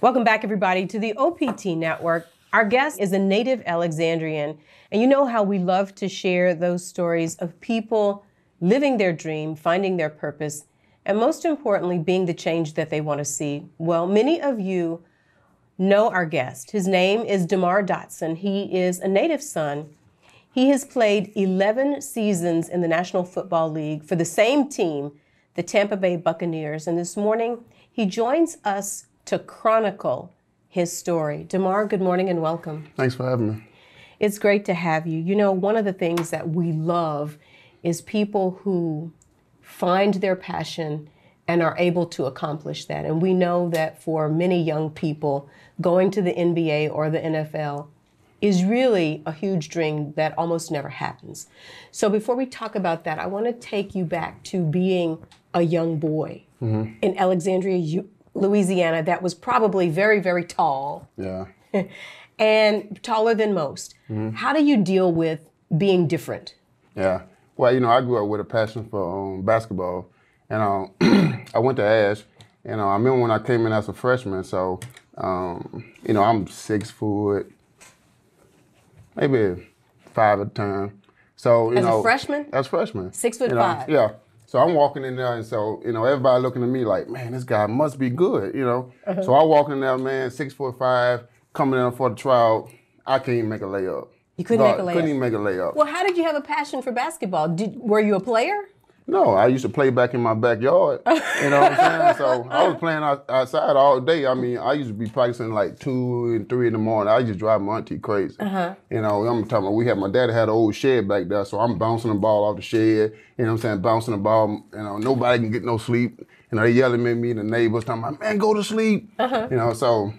Welcome back, everybody, to the OPT Network. Our guest is a native Alexandrian, and you know how we love to share those stories of people living their dream, finding their purpose, and most importantly, being the change that they want to see. Well, many of you know our guest. His name is Demar Dotson. He is a native son. He has played 11 seasons in the National Football League for the same team, the Tampa Bay Buccaneers. And this morning, he joins us to chronicle his story. Demar, good morning and welcome. Thanks for having me. It's great to have you. You know, one of the things that we love is people who find their passion and are able to accomplish that. And we know that for many young people, going to the NBA or the NFL is really a huge dream that almost never happens. So before we talk about that, I want to take you back to being a young boy in Alexandria, Louisiana, that was probably very, very tall. Yeah. And taller than most. How do you deal with being different? Yeah. Well, you know, I grew up with a passion for basketball. And I went to Ash. And I remember when I came in as a freshman. So, you know, I'm 6 foot, maybe 5 at the time. So, you know. As a freshman? As a freshman. 6'5". Yeah. So I'm walking in there, and so, you know, everybody looking at me like, man, this guy must be good, you know. So I walk in there, man, 6'5", coming in for the trial. I can't even make a layup. You couldn't make a layup? Couldn't even make a layup. Well, how did you have a passion for basketball? Were you a player? No, I used to play back in my backyard. You know what I'm saying? So I was playing outside all day. I mean, I used to be practicing like 2 and 3 in the morning. I used to drive my auntie crazy. You know, I'm talking about, my dad had an old shed back there, so I'm bouncing the ball off the shed. You know what I'm saying? Bouncing the ball. You know, nobody can get no sleep. You know, they yelling at me, the neighbors talking about, man, go to sleep. You know, so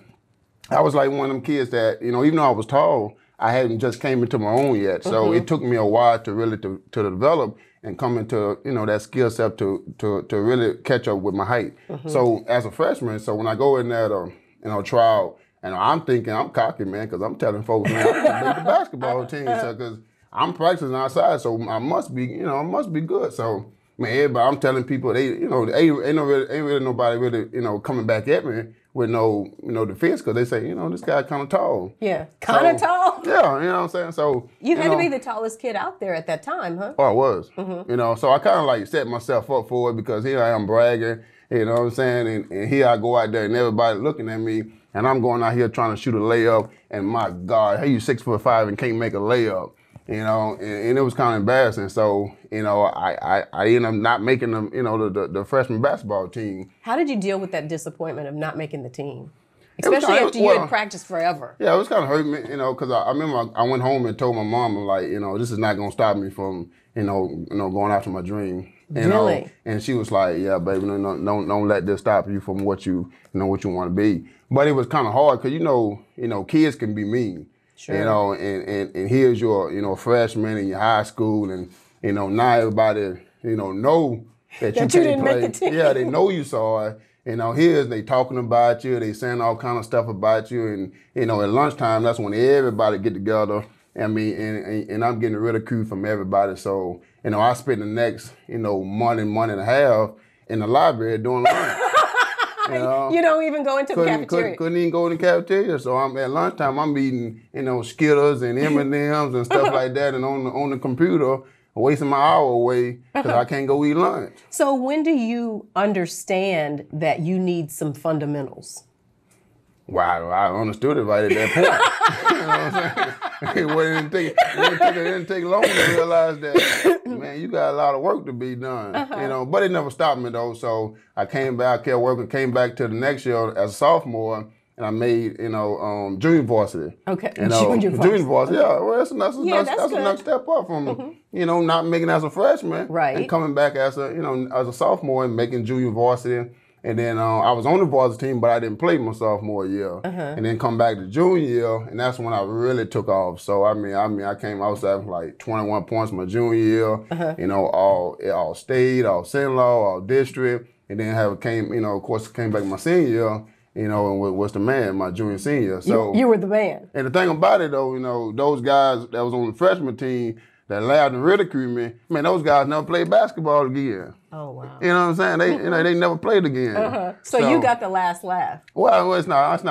I was like one of them kids that, you know, even though I was tall, I hadn't just came into my own yet. So it took me a while to really to develop and come into, you know, that skill set to really catch up with my height. So as a freshman, so when I go in there to, you know, trial, and I'm thinking, I'm cocky, man, because I'm telling folks, man, I can make the basketball team, so because I'm practicing outside, so I must be, you know, I must be good. So, man, everybody, I'm telling people, they, you know, ain't really nobody really, you know, coming back at me with no, you know, defense, because they say, you know, this guy kind of tall. Yeah, kind of tall? Yeah, you know what I'm saying? So you had to be the tallest kid out there at that time, huh? Oh, I was. You know, so I kind of like set myself up for it, because here I am bragging, you know what I'm saying? And here I go out there and everybody looking at me, and I'm going out here trying to shoot a layup, and my God, hey, you 6'5" and can't make a layup. You know, and it was kind of embarrassing. So, you know, I ended up not making them, you know, the freshman basketball team. How did you deal with that disappointment of not making the team? Especially after you had practiced forever. Yeah, it was kind of hurting me, you know, because I remember I went home and told my mom, like, you know, this is not going to stop me from, you know, going after my dream. You really? Know? And she was like, yeah, baby, no, don't let this stop you from what you want to be. But it was kind of hard because, you know, kids can be mean. Sure. You know, and here's your, you know, freshman in your high school, and, you know, now everybody, you know that you didn't make the team. Yeah, they know you saw it. You know, they talking about you, they saying all kind of stuff about you, and, you know, at lunchtime, that's when everybody get together. I mean, and I'm getting ridicule from everybody. So, you know, I spent the next, you know, month and a half in the library doing lunch. You know, you don't even go into the cafeteria. Couldn't even go in the cafeteria. So I'm at lunchtime, I'm eating, you know, Skittles and M&Ms and stuff like that, and on the computer, wasting my hour away because I can't go eat lunch. So when do you understand that you need some fundamentals? Wow, I understood it right at that point. You know what I'm saying? It didn't take long to realize that, man, you got a lot of work to be done. You know, but it never stopped me though. So I came back, kept working, came back to the next year as a sophomore, and I made, you know, junior varsity. Okay, you know, junior varsity. Yeah, well, that's another step up from, you know, not making as a freshman, right, and coming back as a, you know, as a sophomore and making junior varsity. And then I was on the varsity team, but I didn't play my sophomore year. And then come back to junior year, and that's when I really took off. So I mean, I came outside with like 21 points my junior year. You know, all state, all St. all district, and then you know, of course, came back my senior year. You know, and was the man my junior senior. So you were the man. And the thing about it though, you know, those guys that was on the freshman team, that laughed and ridiculed me, man, those guys never played basketball again. Oh, wow. You know what I'm saying? They they never played again. So you got the last laugh. Well, it's not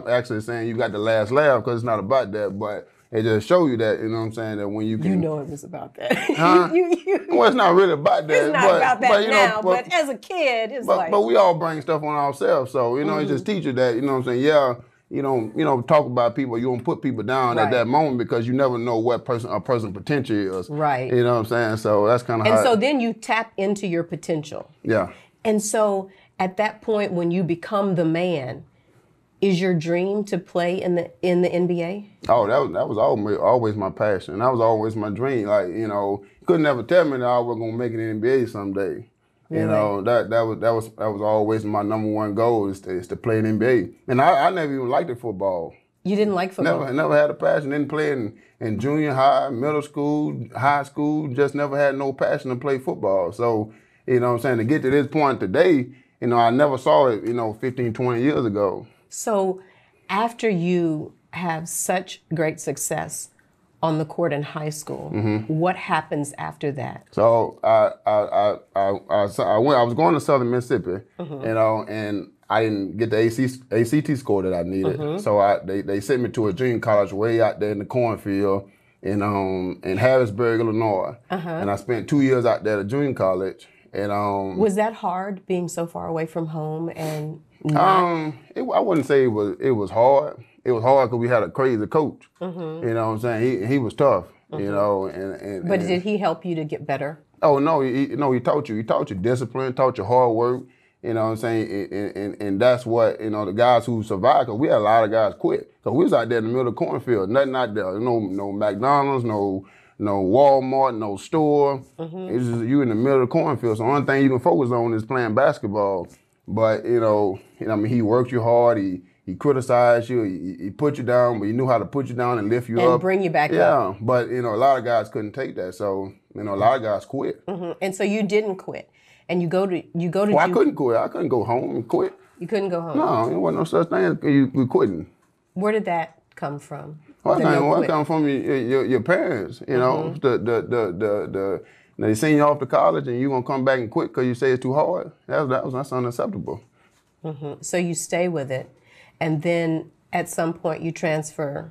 actually saying you got the last laugh, because it's not about that, but it just show you that, you know what I'm saying, that when you can... You know it was about that. Huh? Well, it's not really about that. It's not about that you now, know, but as a kid, it's like... But we all bring stuff on ourselves, so, you know, it just teaches that, you know what I'm saying, yeah, you don't talk about people, you don't put people down at that moment, because you never know what a person's potential is. Right. You know what I'm saying? So that's kind of how... And so then you tap into your potential. Yeah. And so at that point, when you become the man, is your dream to play in the NBA? Oh, that was always my passion. That was always my dream. Like, you know, you couldn't ever tell me that I was gonna make it in the NBA someday. Really? You know, that was always my number one goal is to play in the NBA. And I never even liked the football. You didn't like football? Never had a passion. Didn't play in junior high, middle school, high school. Just never had no passion to play football. So, you know what I'm saying, to get to this point today, you know, I never saw it, you know, 15, 20 years ago. So after you have such great success on the court in high school, what happens after that? So I was going to Southern Mississippi, you know, and I didn't get the ACT score that I needed. So they sent me to a junior college way out there in the cornfield in Harrisburg, Illinois. And I spent 2 years out there at junior college. And was that hard, being so far away from home and I wouldn't say it was hard. It was hard because we had a crazy coach. You know what I'm saying? He was tough. You know, But did he help you to get better? Oh no, he taught you. He taught you discipline, taught you hard work. You know what I'm saying? And that's what, you know, the guys who survived, because we had a lot of guys quit. Because we was out there in the middle of the cornfield, nothing out there. No McDonald's, no Walmart, no store. It's just you in the middle of the cornfield. So the only thing you can focus on is playing basketball. But, you know, I mean, he worked you hard. He criticized you. He put you down, but he knew how to put you down and lift you up. And bring you back up. Yeah, but, you know, a lot of guys couldn't take that. So, you know, a lot of guys quit. And so you didn't quit. And you go to. Well, I couldn't quit. I couldn't go home and quit. You couldn't go home? No, there wasn't no such thing as you quitting. Where did that come from? Well, it come from your parents, you know. They send you off to college and you gonna come back and quit because you say it's too hard. That's unacceptable. So you stay with it, and then at some point you transfer.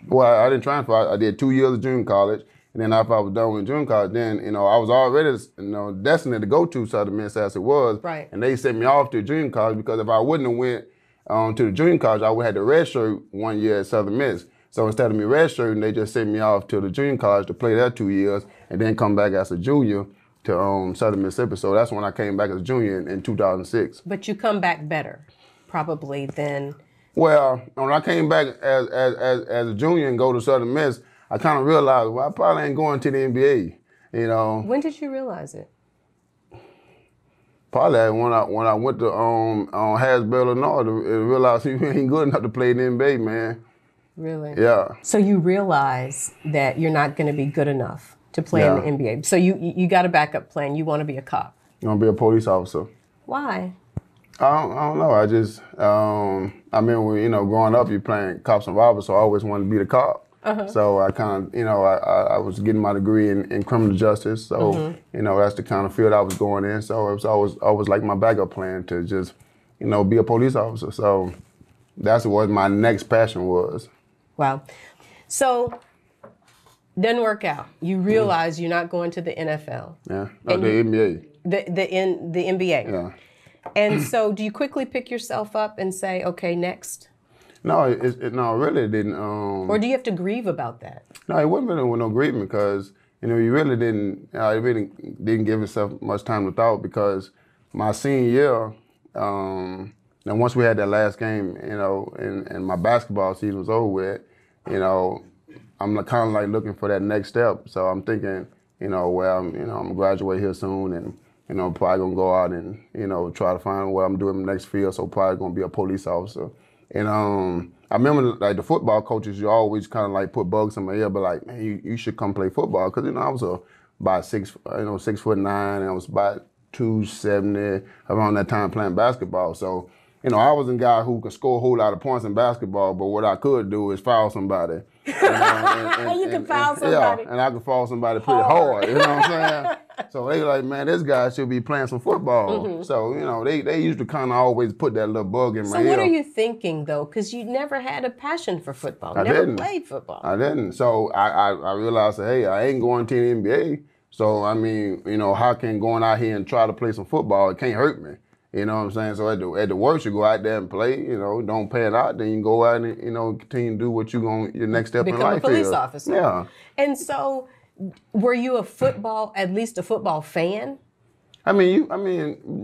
Well, I didn't transfer. I did 2 years of junior college, and then after I was done with junior college, then, you know, I was already, you know, destined to go to Southern Miss as it was. Right. And they sent me off to junior college because if I wouldn't have went to the junior college, I would have had to redshirt 1 year at Southern Miss. So instead of me redshirting, they just sent me off to the junior college to play that 2 years and then come back as a junior to Southern Mississippi. So that's when I came back as a junior in 2006. But you come back better, probably, than... Well, when I came back as a junior and go to Southern Miss, I kind of realized, well, I probably ain't going to the NBA, you know. When did you realize it? Probably when I went to Harrisburg, Illinois, to realize you ain't good enough to play in the NBA, man. Really? Yeah. So you realize that you're not going to be good enough to play in the NBA. So you got a backup plan. You want to be a cop. You want to be a police officer. Why? I don't know. I just, I mean, you know, growing up, you're playing cops and robbers, so I always wanted to be the cop. So I kind of, you know, I was getting my degree in criminal justice. So, you know, that's the kind of field I was going in. So it was always like my backup plan to just, you know, be a police officer. So that's what my next passion was. Wow. So, didn't work out. You realize you're not going to the NFL. Yeah, the NBA. The NBA. Yeah. And so, do you quickly pick yourself up and say, okay, next? No, no, it really didn't. Or do you have to grieve about that? No, it wasn't really with no grieving because, you know, you really didn't, I really didn't give yourself much time to thought because my senior year, and once we had that last game, you know, and my basketball season was over with, you know, I'm kind of like looking for that next step. So I'm thinking, you know, well, you know, I'm gonna graduate here soon, and, you know, probably gonna go out and, you know, try to find what I'm doing in the next field. So probably gonna be a police officer. And I remember like the football coaches, you always kind of like put bugs in my ear, but like, man, you should come play football, because, you know, I was about 6'9", and I was about 270 around that time playing basketball. So, you know, I wasn't a guy who could score a whole lot of points in basketball, but what I could do is foul somebody. You can foul somebody. Yeah, and I could foul somebody pretty hard. You know what I'm saying? So they like, man, this guy should be playing some football. So, you know, they used to kind of always put that little bug in my ear. So what are you thinking, though? Because you never had a passion for football. Never played football. I didn't. So I realized, hey, I ain't going to the NBA. So, I mean, you know, how can going out here and try to play some football, it can't hurt me. You know what I'm saying? So at the worst, you go out there and play, you know, don't pan out, then you can go out and, you know, continue to do what your next step in life is. Become a police officer. Yeah. And so were you at least a football fan? I mean,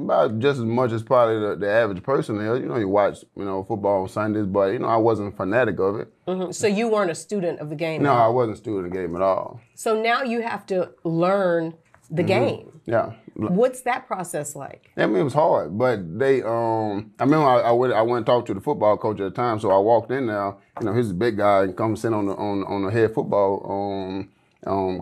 about just as much as probably the average person there. You know, you watch, you know, football on Sundays, but, you know, I wasn't a fanatic of it. So you weren't a student of the game? No, I wasn't a student of the game at all. So now you have to learn the game. Yeah. What's that process like? I mean, it was hard, but they, I remember I went and talked to the football coach at the time, so I walked in there, you know, he's a big guy, and come sit on the head football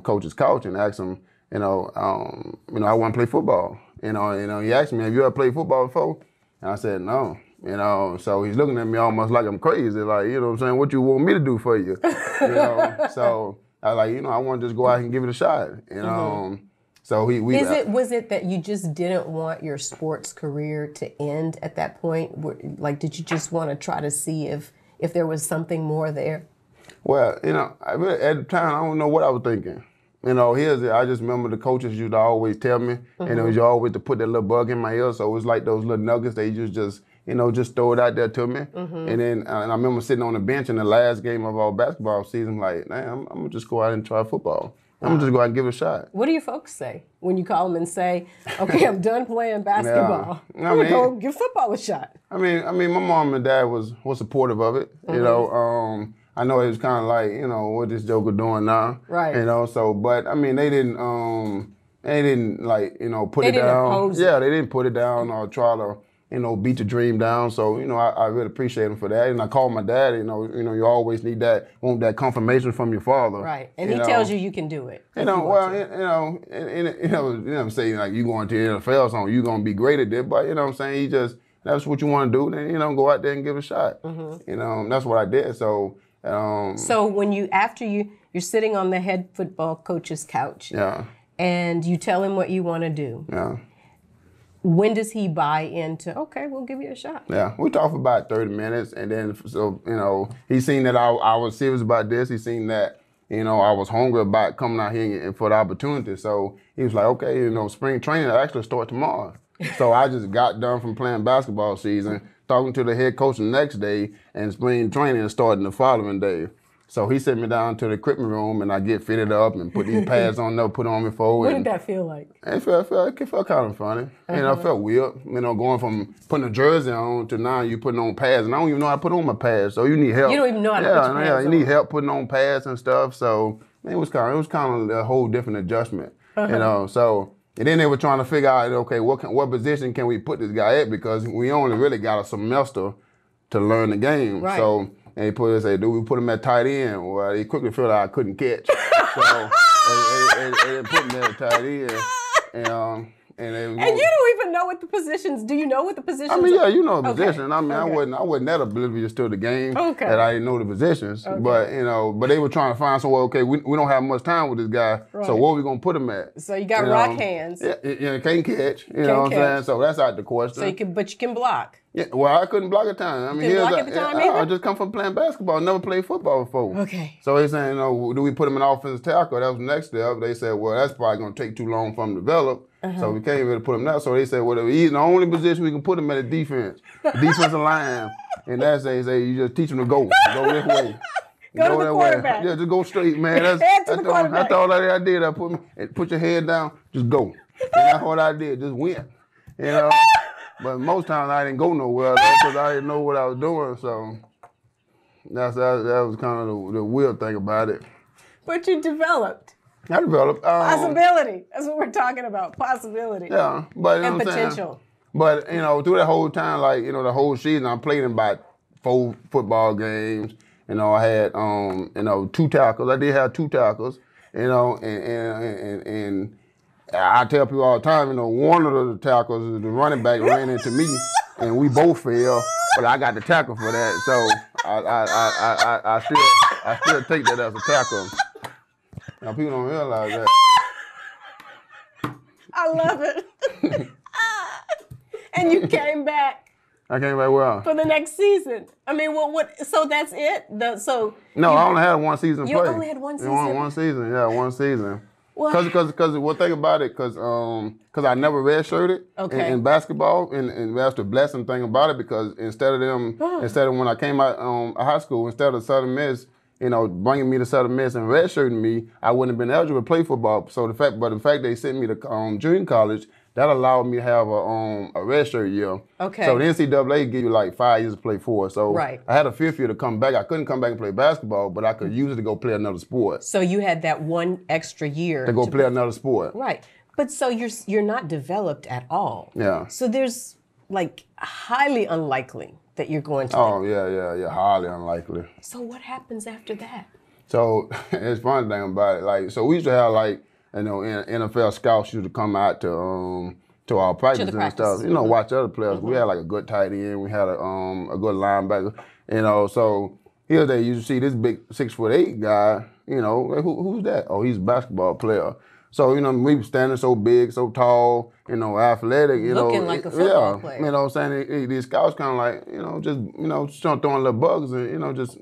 coach's couch and asked him, I want to play football. You know, he asked me, have you ever played football before? And I said, no. You know, so he's looking at me almost like I'm crazy, like, you know what I'm saying, what you want me to do for you? You know, so I was like, you know, I want to just go out and give it a shot, you know. So was it that you just didn't want your sports career to end at that point? Like, did you just want to try to see if there was something more there? Well, you know, at the time, I don't know what I was thinking. You know, I just remember the coaches used to always tell me, and it was always to put that little bug in my ear. So it was like those little nuggets, they just throw it out there to me. And then and I remember sitting on the bench in the last game of our basketball season, like, man, I'm going to just go out and try football. I'm going to just go out and give it a shot. What do your folks say when you call them and say, okay, I'm done playing basketball. I'm going to go give football a shot? I mean, my mom and dad was supportive of it. You know, I know it was kind of like, you know, what this joker doing now. Right. You know, so, but I mean, they didn't like, you know, put it down. Oppose it. Yeah, they didn't put it down or try to, you know, beat the dream down. So, you know, I really appreciate him for that. And I called my dad, you know, you always want that confirmation from your father. Right. And he tells you can do it. You know, well, you know, I'm saying, like, you going to the NFL, so you're going to be great at it. But, you know what I'm saying, that's what you want to do, then, you know, go out there and give it a shot. You know, that's what I did. So, so when after you're sitting on the head football coach's couch. Yeah. And you tell him what you want to do. Yeah. When does he buy into, okay, we'll give you a shot? Yeah, we talked for about 30 minutes, and then, so, you know, he seen that I was serious about this. He seen that, you know, I was hungry about coming out here and for the opportunity. So he was like, okay, you know, spring training actually start tomorrow. So I just got done from playing basketball season, talking to the head coach the next day, and spring training starting the following day. So he sent me down to the equipment room, and I get fitted up and put these pads on there, put on me forward. What did that feel like? It felt kind of funny. You know, it felt weird. You know, going from putting a jersey on to now you putting on pads, and I don't even know how to put on my pads. So you need help. You don't even know how to put your pads on. Yeah, you need help putting on pads and stuff. So it was kind of a whole different adjustment. You know, so. And then they were trying to figure out, okay, what position can we put this guy at, because we only really got a semester to learn the game. Right. So. And he said, do we put him at tight end? Well, he quickly figured out I couldn't catch. So they put me at tight end. And you don't even know what the positions, do you know what the positions are? I mean, yeah, you know the position. I mean, I wasn't that oblivious to the game that I didn't know the positions. But, you know, but they were trying to find somewhere, okay, we don't have much time with this guy, so where are we going to put him at? So you got rock hands. Yeah, can't catch, you know what I'm saying? So that's out the question. So but you can block. Yeah, well, I couldn't block at the time. I mean, I just come from playing basketball, never played football before. Okay. So he's saying, you know, do we put him in offensive tackle? That was the next step. They said, well, that's probably going to take too long for him to develop. So we can't really put him now. So they said, well, he's the only position we can put him at is defense, defensive line. And that's they say you just teach him to go this way. Go to the quarterback. Yeah, just go straight, man. That's all I did. I put your head down, just go. And that's what I did, just went. You know. But most times I didn't go nowhere because I didn't know what I was doing. So that was kind of the weird thing about it. But you developed. I developed. Possibility. That's what we're talking about. Possibility. Yeah. But, you know, and potential. But, you know, through that whole time, like, you know, the whole season, I played in about 4 football games. You know, I had, you know, 2 tackles. I did have 2 tackles, you know, and I tell people all the time, you know, one of the tackles, the running back ran into me. and we both fell, but I got the tackle for that. So I still take that as a tackle. Now people don't realize that. I love it. And you came back. I came back well. For the next season. I mean, what? So that's it? No, I only had one season play. You only had one season? One season, yeah, one season. Well, Because one thing about it, because I never redshirted in basketball, and that's the blessing thing about it, because instead of when I came out of high school, instead of Southern Miss, bringing me to Southern Miss and redshirting me, I wouldn't have been eligible to play football. So the fact they sent me to junior college, that allowed me to have a redshirt year. Okay. So the NCAA give you like 5 years to play for. So I had a 5th year to come back. I couldn't come back and play basketball, but I could use it to go play another sport. So you had that one extra year to go play another sport. Right. But so you're not developed at all. Yeah. So there's like highly unlikely that you're going to. Oh yeah, highly unlikely. So what happens after that? So it's funny thing about it. Like, so we used to have like, NFL scouts used to come out to our practices and stuff. Watch other players. We had like a good tight end. We had a good linebacker. So here they used to see this big 6'8" guy. Like, who's that? Oh, he's a basketball player. So we were standing so big, so tall, athletic. Looking like a football player. You know what I'm saying? These scouts kind of like, just throwing little bugs and just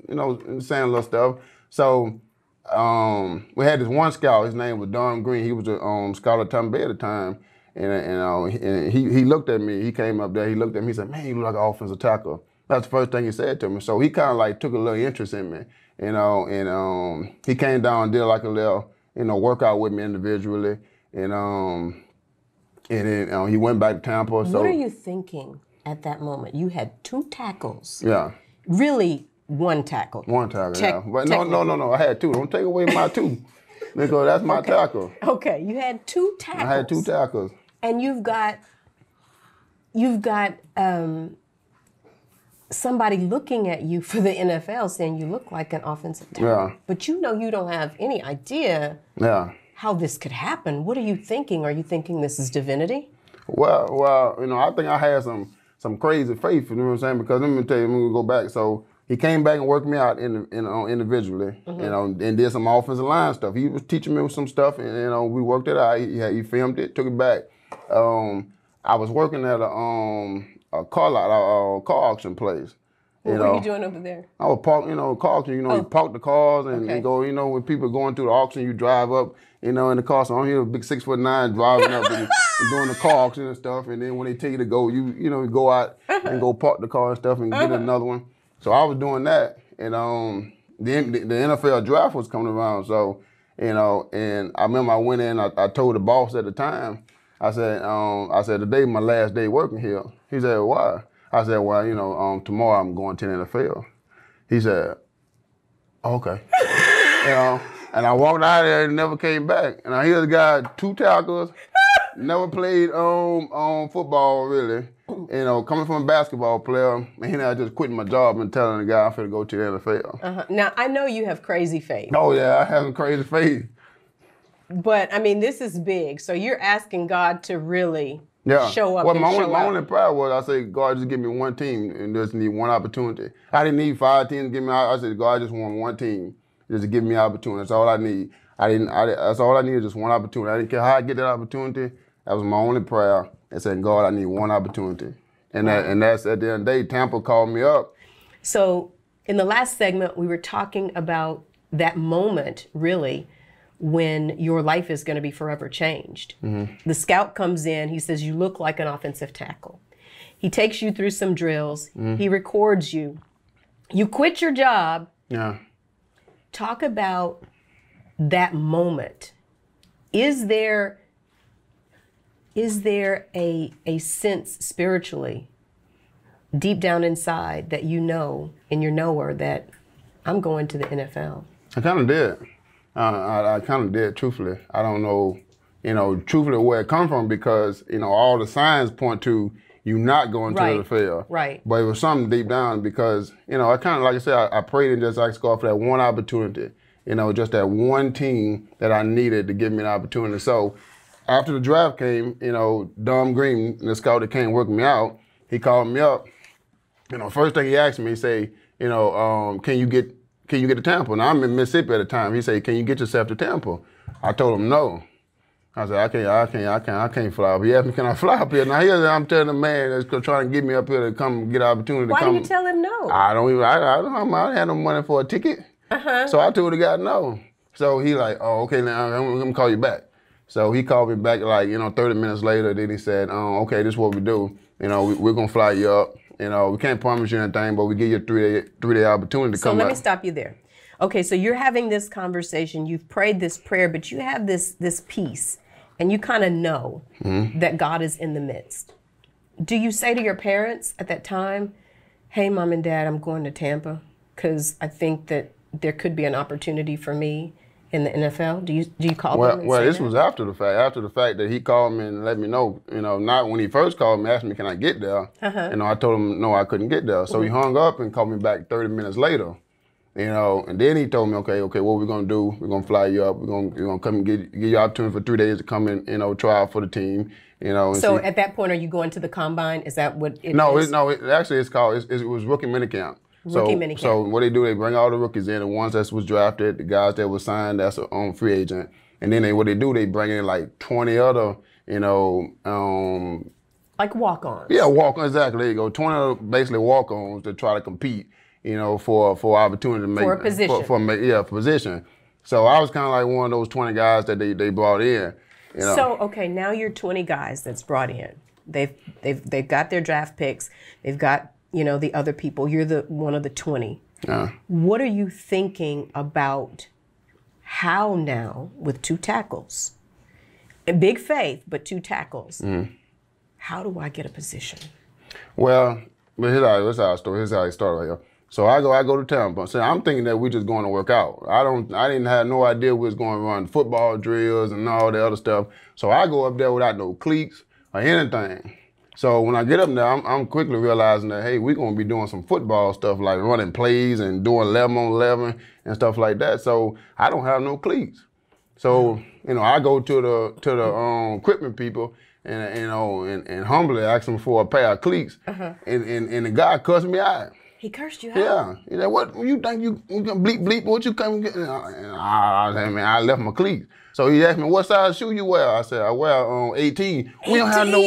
saying little stuff. So. We had this one scout. His name was Don Green. He was a scout at Tampa Bay at the time, and he looked at me. He came up there. He looked at me. He said, "Man, you look like an offensive tackle." That's the first thing he said to me. So he kind of like took a little interest in me, and he came down and did like a little workout with me individually, and then he went back to Tampa. What are you thinking at that moment? You had 2 tackles. Yeah. Really. One tackle. One tackle, yeah. But no. I had 2. Don't take away my 2. Because that's my tackle. Okay, you had 2 tackles. I had 2 tackles. And you've got somebody looking at you for the NFL saying you look like an offensive tackle. Yeah. But you don't have any idea how this could happen. What are you thinking? Are you thinking this is divinity? Well, I think I had some crazy faith, you know what I'm saying? Because let me tell you, I'm gonna go back. So he came back and worked me out individually, and did some offensive line stuff. He was teaching me some stuff, and we worked it out. He filmed it, took it back. I was working at a car lot, car auction place. What were you doing over there? I would park, car auction. You park the cars and go. When people going through the auction, you drive up, in the car. So I'm here, a big 6'9" driving up and doing the car auction and stuff. And then when they tell you to go, you go out and go park the car and stuff and get another one. So I was doing that, and the NFL draft was coming around. So, and I remember I went in. I told the boss at the time. I said today my last day working here. He said, why? I said, well, tomorrow I'm going to the NFL. He said, okay. And I walked out of there and never came back. And I hear the guy 2 tackles, never played football really. Coming from a basketball player, and I just quitting my job and telling the guy I'm finna go to the NFL. Now, I know you have crazy faith. Oh, yeah, I have some crazy faith. But, I mean, this is big. So you're asking God to really show up. Well, my only prayer was, I said, God, just give me one team and just need one opportunity. I didn't need 5 teams to give me. I said, God, I just want one team just to give me opportunity. That's all I need. That's all I needed, just one opportunity. I didn't care how I get that opportunity. That was my only prayer. I said, God, I need one opportunity. And that's at the end of the day, Tampa called me up. So in the last segment, we were talking about that moment, really, when your life is going to be forever changed. The scout comes in. He says, you look like an offensive tackle. He takes you through some drills. He records you. You quit your job. Yeah. Talk about that moment. Is there a sense spiritually, deep down inside, that in your knower, that I'm going to the NFL? I kind of did. I kind of did, truthfully. I don't know, truthfully where it come from, because, all the signs point to you not going to the NFL. Right. But it was something deep down, because, I kind of, like I said, I prayed and just asked God for that one opportunity, just that one team that I needed to give me an opportunity. So after the draft came, Don Green, the scout that came working me out, he called me up. You know, first thing he asked me, he say, you know, can you get to Tampa? Now I'm in Mississippi at the time. He said, can you get yourself to Tampa? I told him no. I said, I can't fly up. He asked me, can I fly up here? Now here I'm telling the man that's trying to get me up here to come get an opportunity to come. Why do you tell him no? I don't have no money for a ticket. So I told the guy no. So he like, oh, okay, now I'm gonna call you back. So he called me back like, 30 minutes later. Then he said, okay, this is what we do. You know, we're gonna fly you up. You know, we can't promise you anything, but we give you a three-day opportunity to come up. So let me stop you there. Okay, so you're having this conversation. You've prayed this prayer, but you have this peace, and you kind of know that God is in the midst. Do you say to your parents at that time, hey, Mom and Dad, I'm going to Tampa because I think that there could be an opportunity for me in the NFL? Do you call them and say this that? was after the fact. After the fact that he called me and let me know. Not when he first called me, asked me, can I get there? I told him no, I couldn't get there. So he hung up and called me back 30 minutes later. And then he told me, okay, what we're gonna do? We're gonna fly you up. We're gonna come and give you opportunity for 3 days to come and try out for the team. So at that point, are you going to the combine? Is that what it is? Actually it's called. It was rookie minicamp. Rookie minicamp. So what they do, they bring all the rookies in, the ones that was drafted, the guys that was signed, that's on free agent, and then what they do, they bring in like 20 other, like walk-ons. Yeah, walk-ons, exactly. There you go. 20 other basically walk-ons to try to compete, for opportunity to make for a position. For position. So I was kind of like one of those 20 guys that they brought in. So okay, now you're 20 guys that's brought in. They've got their draft picks. They've got the other people. You're one of the 20. What are you thinking about how now with 2 tackles? And big faith, but 2 tackles. How do I get a position? Well, but here's how it started right here. So I go to Tampa. So I'm thinking that we're just going to work out. I didn't have no idea we was going to run football drills and all the other stuff. So I go up there without no cleats or anything. So when I get up there, I'm quickly realizing that, hey, we're going to be doing some football stuff like running plays and doing 11 on 11 and stuff like that. So I don't have no cleats. So, I go to the equipment people and humbly ask them for a pair of cleats. And the guy cussed me out. He cursed you out? Yeah. He said, what, you think you can bleep, what you come get? And I left my cleats. So he asked me, what size shoe you wear? I said, I wear 18. We don't have no...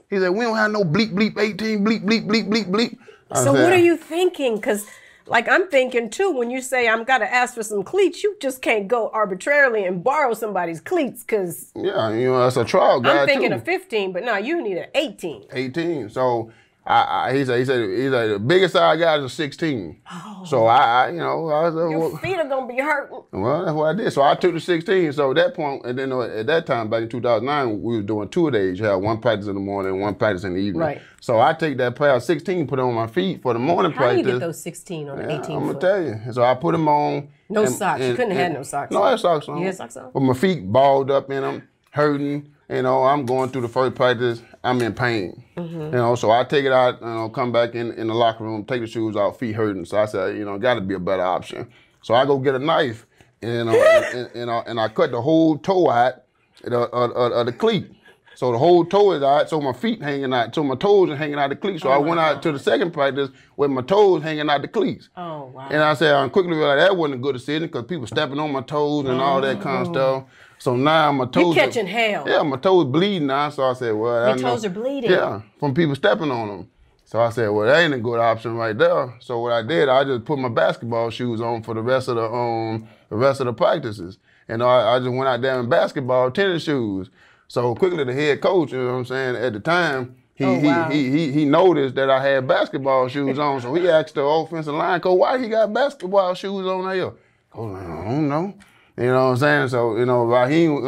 He said, we don't have no bleep 18, bleep. So what are you thinking? Because, I'm thinking, too, when you say I'm got to ask for some cleats, you just can't go arbitrarily and borrow somebody's cleats because... Yeah, that's a trial guy, I'm thinking of 15, but no, you need an 18. 18. So he said the biggest I got is a 16. Oh. So I said, your feet are going to be hurting. Well, that's what I did. So I took the 16. So at that point, and then at that time, back in 2009, we was doing 2 days. You have 1 practice in the morning and 1 practice in the evening. Right. So I take that pair of 16, put it on my feet for the morning practice. How do you get those 16 on an 18 foot? I'm going to tell you. So I put them on. No socks. You couldn't have had no socks. No, I had socks on. You had socks on? But my feet balled up in them, hurting. I'm going through the first practice. I'm in pain. So I take it out, come back in the locker room, take the shoes off, feet hurting. So I said, got to be a better option. So I go get a knife, and I cut the whole toe out of the cleat. So the whole toe is out, so my feet hanging out, so my toes are hanging out the cleats. So I went out to the second practice with my toes hanging out the cleats. Oh, wow. And I said, I quickly realized that wasn't a good decision because people stepping on my toes and all that kind of stuff. So now my toes... You're catching hell. Yeah, my toes bleeding now. So I said, well... Your toes are bleeding? Yeah, from people stepping on them. So I said, well, that ain't a good option right there. So what I did, I just put my basketball shoes on for the rest of the practices. And I just went out there in basketball tennis shoes. So quickly the head coach, at the time, he noticed that I had basketball shoes on. So he asked the offensive line coach, why he got basketball shoes on here? Coach, I don't know. You know what I'm saying? So, Raheem,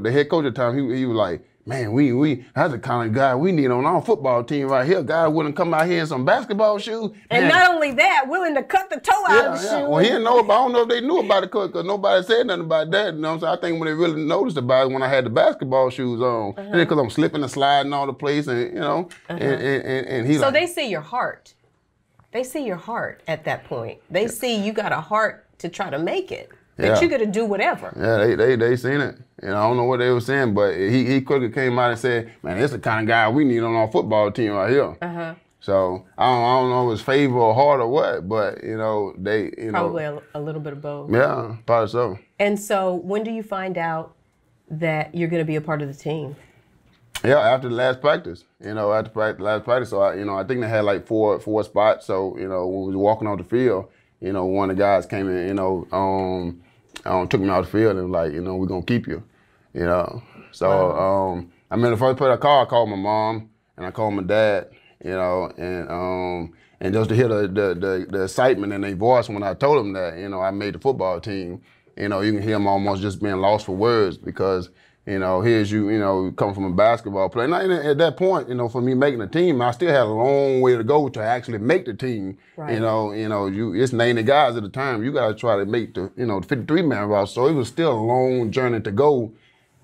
the head coach at the time, he was like, man, that's the kind of guy we need on our football team right here. Guy wouldn't come out here in some basketball shoes. And not only that, willing to cut the toe out of the shoe. Well, he didn't know about, I don't know if they knew about it because nobody said nothing about that. You know what I'm saying? I think when they really noticed about it when I had the basketball shoes on. Because I'm slipping and sliding all the place and, and he So they see your heart. They see your heart at that point. They see you got a heart to try to make it. that you're gonna do whatever. Yeah, they seen it. And I don't know what they were saying, but he quickly came out and said, "Man, this the kind of guy we need on our football team right here." So I don't know if it's favor or heart or what, but they probably a little bit of both. Yeah, probably so. And so when do you find out that you're going to be a part of the team? Yeah, after the last practice. After last practice. So I think they had like four spots. So when we was walking off the field, one of the guys came in, took me off the field and was like, we're gonna keep you. So wow. I mean, the first person I called my mom and I called my dad. And just to hear the excitement in their voice when I told them that, I made the football team, you can hear them almost just being lost for words because, here's you come from a basketball player. And at that point, for me making the team, I still had a long way to go to actually make the team. Right. It's 90 guys at the time. You got to try to make the 53-man roster. So it was still a long journey to go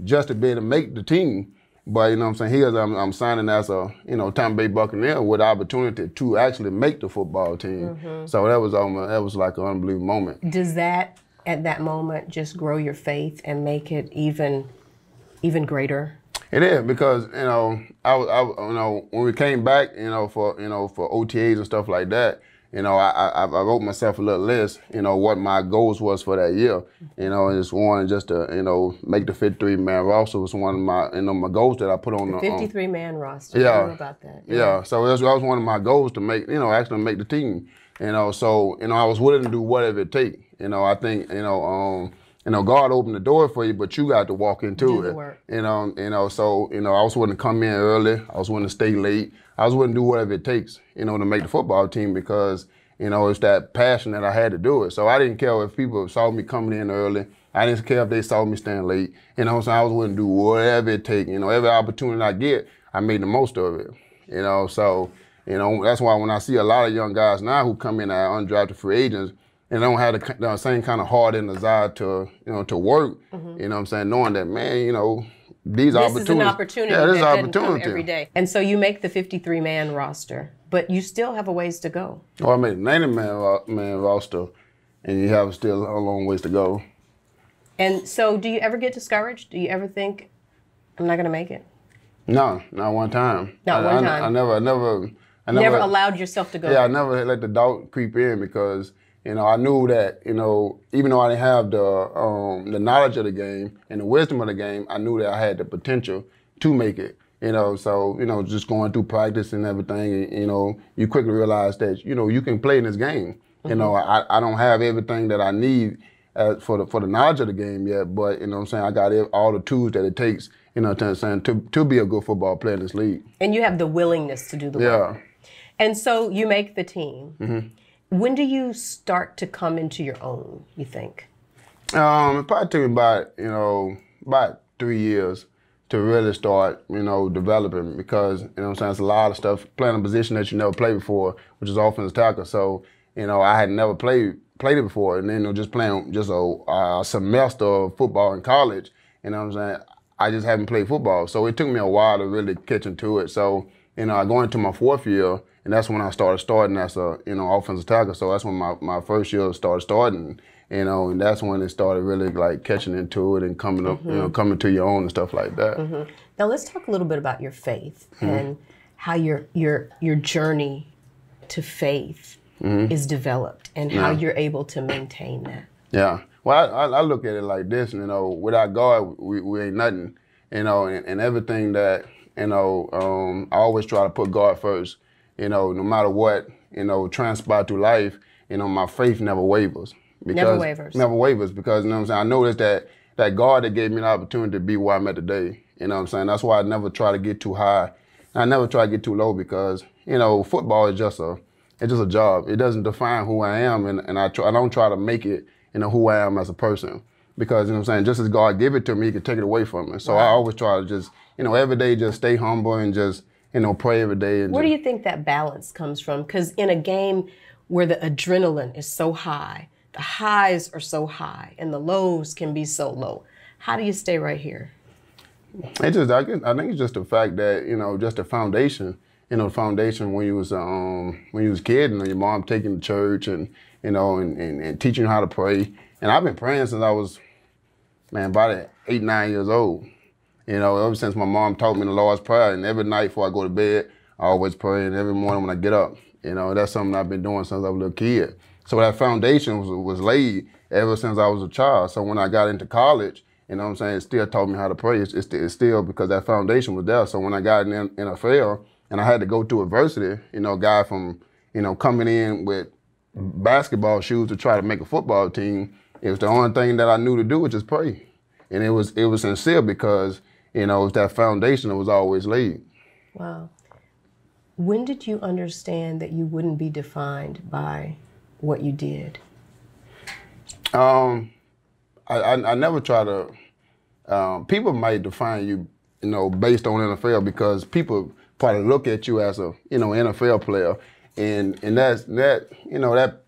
just to be able to make the team. But I'm saying, here I'm signing as a Tampa Bay Buccaneer with the opportunity to actually make the football team. So that was like an unbelievable moment. Does that at that moment just grow your faith and make it even greater? It is because I when we came back for OTAs and stuff like that. I wrote myself a little list, what my goals was for that year. Just wanted just to, make the 53-man roster was one of my, my goals that I put on the 53-man roster. Yeah. I know about that. Yeah. So that was one of my goals to make, actually make the team. So I was willing to do whatever it takes. I think, God opened the door for you, but you got to walk into it. Work. So I was willing to come in early. I was willing to stay late. I was willing to do whatever it takes, to make the football team because, it's that passion that I had to do it. So I didn't care if people saw me coming in early. I didn't care if they saw me staying late. So I was willing to do whatever it takes. Every opportunity I get, I made the most of it. So that's why when I see a lot of young guys now who come in as undrafted free agents, and don't have the same kind of heart and desire to work. Knowing that, man, these opportunities. This is an opportunity that doesn't come every day. And so you make the 53-man roster, but you still have a ways to go. Oh, I made the 90-man roster, and you have still a long ways to go. And so do you ever get discouraged? Do you ever think, I'm not going to make it? No, not one time. Not one time? I never allowed yourself to go? Yeah, I never let the doubt creep in because I knew that, even though I didn't have the knowledge of the game and the wisdom of the game, I knew that I had the potential to make it. So, just going through practice and everything, you quickly realize that, you can play in this game. I don't have everything that I need for the knowledge of the game yet, but, I got all the tools that it takes, to be a good football player in this league. And you have the willingness to do the work. Yeah. And so you make the team. When do you start to come into your own, you think? It probably took me about 3 years to really start, developing because, it's a lot of stuff, playing a position that you never played before, which is offensive tackle. So, I had never played it before. And then, just playing just a semester of football in college, I just haven't played football. So it took me a while to really catch into it. So, I go into my fourth year, and that's when I starting as a, offensive tackle. So that's when my first year starting, and that's when it started really like catching into it and coming up, coming to your own and stuff like that. Now let's talk a little bit about your faith and how your journey to faith is developed and how you're able to maintain that. Yeah. Well, I look at it like this, without God, we ain't nothing, and everything that, I always try to put God first. No matter what, transpire through life, my faith never wavers. Never wavers. Never wavers because, I noticed that God that gave me the opportunity to be where I'm at today. That's why I never try to get too high. I never try to get too low because, football is just a job. It doesn't define who I am, and I don't try to make it, who I am as a person. Because, just as God gave it to me, He can take it away from me. So I always try to just, every day just stay humble and just, pray every day. And where do you think that balance comes from? Because in a game where the adrenaline is so high, the highs are so high, and the lows can be so low, how do you stay right here? I think it's just the fact that, just the foundation, foundation when you was a kid, and your mom taking you to church and and teaching you how to pray. And I've been praying since I was, man, about 8, 9 years old. Ever since my mom taught me the Lord's Prayer, and every night before I go to bed, I always pray, and every morning when I get up, that's something I've been doing since I was a little kid. So that foundation was laid ever since I was a child. So when I got into college, it still taught me how to pray. It's still because that foundation was there. So when I got in NFL and I had to go through adversity, a guy from, coming in with basketball shoes to try to make a football team, it was the only thing that I knew to do was just pray. And it was sincere because, it was that foundation that was always laid. Wow. When did you understand that you wouldn't be defined by what you did? I never try to, people might define you, based on NFL because people probably look at you as a, NFL player. And that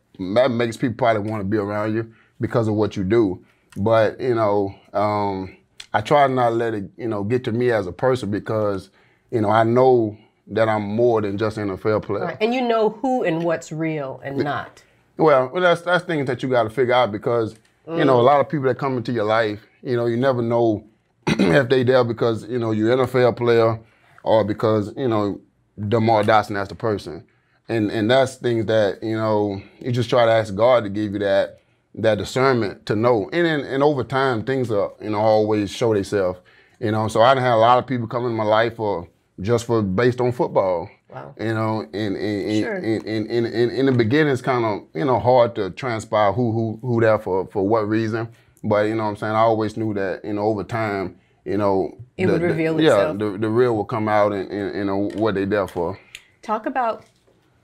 makes people probably want to be around you because of what you do. But, I try not to let it, get to me as a person because, I know that I'm more than just an NFL player. Right. And you know who and what's real and not. Well, that's things that you got to figure out because, a lot of people that come into your life, you never know if they there because, you're an NFL player or because, Demar Dotson as the person. And that's things that, you just try to ask God to give you that discernment to know. And over time, things are, always show themselves. So I done had a lot of people come in my life based on football. Wow. In Sure. in the beginning, it's kind of, hard to transpire who there for what reason. But, I always knew that, over time, it would reveal itself. Yeah, the real will come out and what they there for. Talk about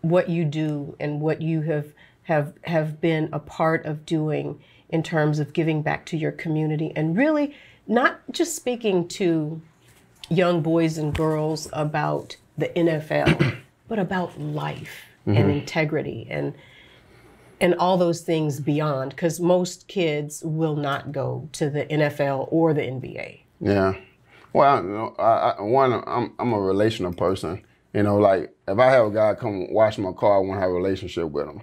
what you do and what you have been a part of doing in terms of giving back to your community and really not just speaking to young boys and girls about the NFL, but about life and integrity and all those things beyond, because most kids will not go to the NFL or the NBA. Yeah. Well, I'm a relational person. Like if I have a guy come wash my car, I want to have a relationship with him.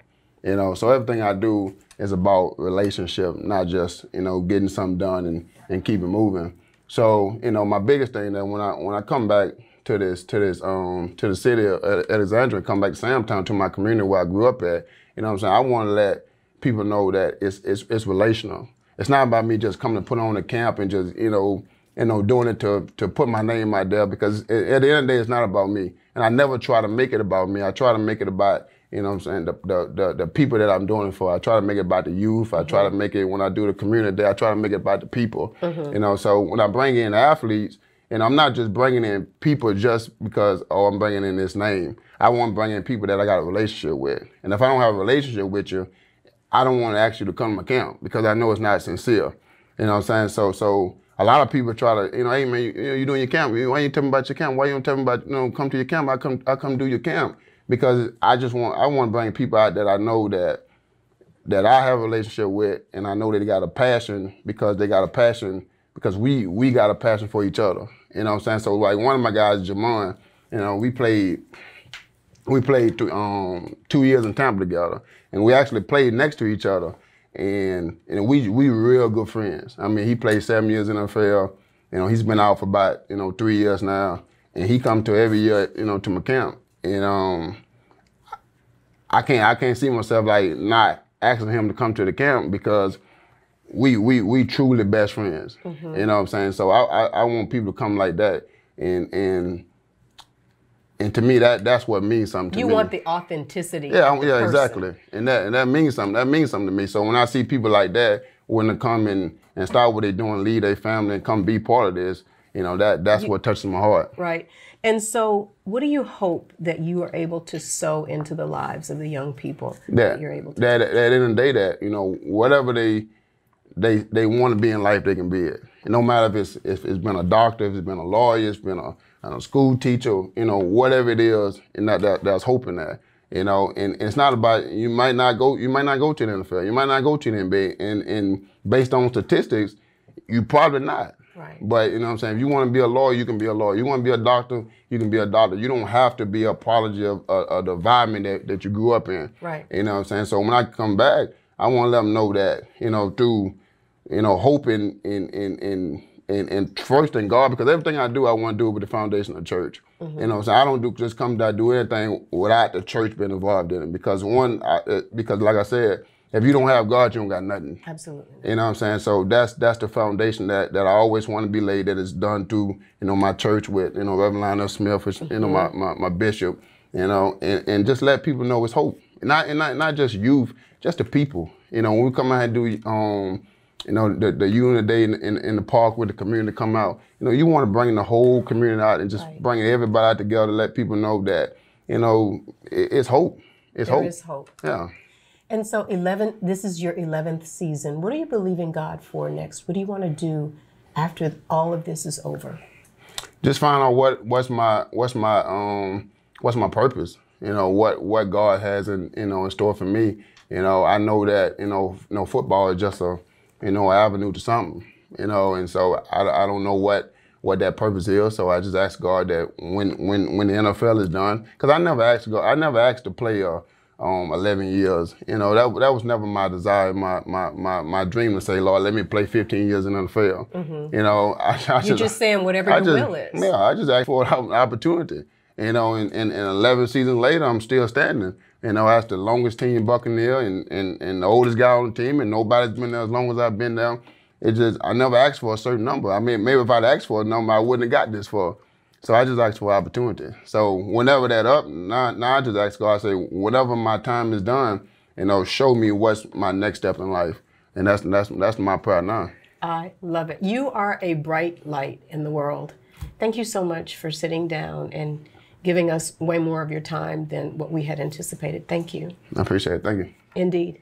So everything I do is about relationship, not just, getting something done and keep it moving. So, my biggest thing that when I come back to the city of Alexandria, come back to Samtown, to my community where I grew up at, I want to let people know that it's relational. It's not about me just coming to put on a camp and just, doing it to put my name out there, because at the end of the day, it's not about me. And I never try to make it about me. I try to make it about, the people that I'm doing it for. I try to make it about the youth. I try to make it, when I do the community day, I try to make it about the people. So when I bring in athletes, I'm not just bringing in people just because, I'm bringing in this name. I want to bring in people that I got a relationship with. And if I don't have a relationship with you, I don't want to ask you to come to my camp because I know it's not sincere. So a lot of people try to, hey man, you doing your camp. Why you tell me about your camp? Why you don't tell me about, come to your camp? I come do your camp. Because I want to bring people out that I know that I have a relationship with, and I know that they got a passion because they got a passion because we got a passion for each other. So like one of my guys, Jamon, we played 2 years in Tampa together, and we actually played next to each other, and we real good friends. I mean, he played 7 years in the NFL. He's been out for about 3 years now, and he come to every year to my camp. And I can't see myself like not asking him to come to the camp because we truly best friends. So I want people to come like that, and to me that's what means something to me. You want the authenticity. Yeah, exactly, and that means something. That means something to me. So when I see people like that, when they come and start what they're doing, lead their family, and come be part of this, that's what touches my heart. Right. And so what do you hope that you are able to sow into the lives of the young people that you're able to? At the end of the day, that, whatever they want to be in life, they can be it. And no matter if it's been a doctor, if it's been a lawyer, it's been a school teacher, whatever it is, and that's hope in that. And it's not about, you might not go to the NFL, you might not go to the NBA, and based on statistics, you probably not. Right. But you know what I'm saying? If you want to be a lawyer, you can be a lawyer. You want to be a doctor, you can be a doctor. You don't have to be a prodigy of the environment that you grew up in. Right. You know what I'm saying? So when I come back, I want to let them know that, through, hope and trust in God, because everything I do, I want to do it with the foundation of the church. So I don't just come to do anything without the church being involved in it. Because because like I said, if you don't have God, you don't got nothing. Absolutely. You know what I'm saying? So that's the foundation that I always want to be laid, that is done through, my church with, Reverend Lionel Smith, which, my bishop, and just let people know it's hope. Not just youth, just the people. When we come out and do the unit day in the park with the community come out, you want to bring the whole community out and just bring everybody out together to let people know that, it's hope. It's hope. There is hope. Yeah. And so this is your 11th season. What are you believing God for next? What do you want to do after all of this is over? Just find out what's my purpose. What God has in store for me. I know that football is just an avenue to something. And so I don't know what that purpose is. So I just ask God that when the NFL is done, because I never asked to play 11 years. That was never my desire, my dream to say, Lord, let me play 15 years in the NFL. You're just saying whatever your will is. Yeah, I just asked for an opportunity. And 11 seasons later, I'm still standing. As the longest team Buccaneer and the oldest guy on the team, and nobody's been there as long as I've been there. I never asked for a certain number. I mean, maybe if I'd asked for a number, I wouldn't have got this far. So I just asked for opportunity. So whenever that up, now I just ask God, I say, whenever my time is done, show me what's my next step in life. And that's my prayer now. I love it. You are a bright light in the world. Thank you so much for sitting down and giving us way more of your time than what we had anticipated. Thank you. I appreciate it. Thank you. Indeed.